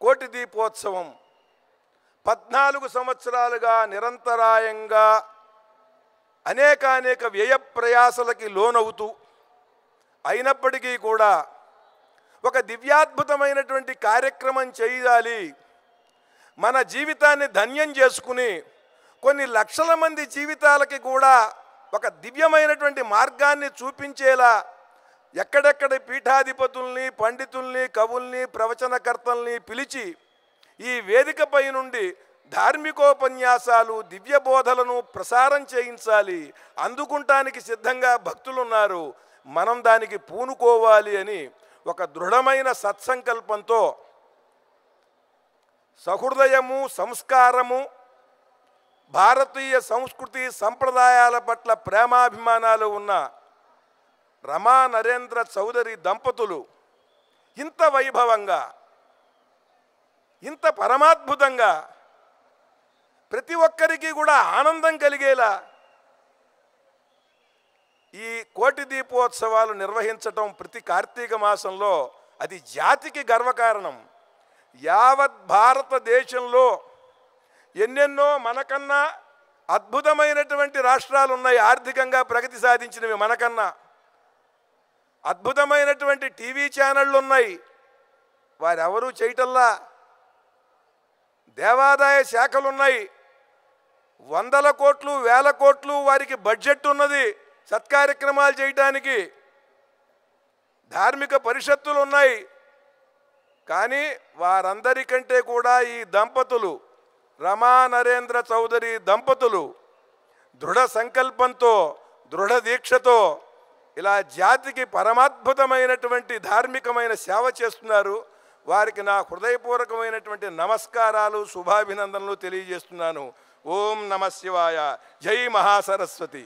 కోటి దీపోత్సవం 14 సంవత్సరాలుగా నిరంతరాయంగా అనేక వ్యయ ప్రయాసలకి లోనవుతూ అయినప్పటికీ కూడా ఒక దివ్యాద్భుతమైనటువంటి కార్యక్రమం చేయాలి, మన జీవితాన్ని ధన్యం చేసుకుని కొన్ని లక్షల మంది జీవితాలకి కూడా ఒక దివ్యమైనటువంటి మార్గాన్ని చూపించేలా ఎక్కడెక్కడ పీఠాధిపతుల్ని, పండితుల్ని, కవుల్ని, ప్రవచనకర్తల్ని పిలిచి ఈ వేదికపై నుండి ధార్మికోపన్యాసాలు, దివ్య బోధలను ప్రసారం చేయించాలి. అందుకుంటానికి సిద్ధంగా భక్తులున్నారు. మనం దానికి పూనుకోవాలి అని ఒక దృఢమైన సత్సంకల్పంతో సహృదయము, సంస్కారము, భారతీయ సంస్కృతి సంప్రదాయాల పట్ల ప్రేమాభిమానాలు ఉన్న రమా నరేంద్ర చౌదరి దంపతులు ఇంత వైభవంగా, ఇంత పరమాద్భుతంగా ప్రతి ఒక్కరికి కూడా ఆనందం కలిగేలా ఈ కోటి దీపోత్సవాలు నిర్వహించటం ప్రతి కార్తీక మాసంలో అది జాతికి గర్వకారణం. యావత్ భారతదేశంలో ఎన్నెన్నో మనకన్నా అద్భుతమైనటువంటి రాష్ట్రాలు ఉన్నాయి, ఆర్థికంగా ప్రగతి సాధించినవి. మనకన్నా అద్భుతమైనటువంటి టీవీ ఛానళ్ళు ఉన్నాయి, వారెవరూ చేయటల్లా. దేవాదాయ శాఖలు ఉన్నాయి, వందల కోట్లు, వేల కోట్లు వారికి బడ్జెట్ ఉన్నది సత్కార్యక్రమాలు చేయటానికి. ధార్మిక పరిషత్తులు ఉన్నాయి. కానీ వారందరికంటే కూడా ఈ దంపతులు, రమా నరేంద్ర చౌదరి దంపతులు దృఢ సంకల్పంతో, దృఢ దీక్షతో ఇలా జాతికి పరమాద్భుతమైనటువంటి ధార్మికమైన సేవ చేస్తున్నారు. వారికి నా హృదయపూర్వకమైనటువంటి నమస్కారాలు, శుభాభినందనలు తెలియజేస్తున్నాను. ఓం నమ శివాయ. జై మహాసరస్వతి.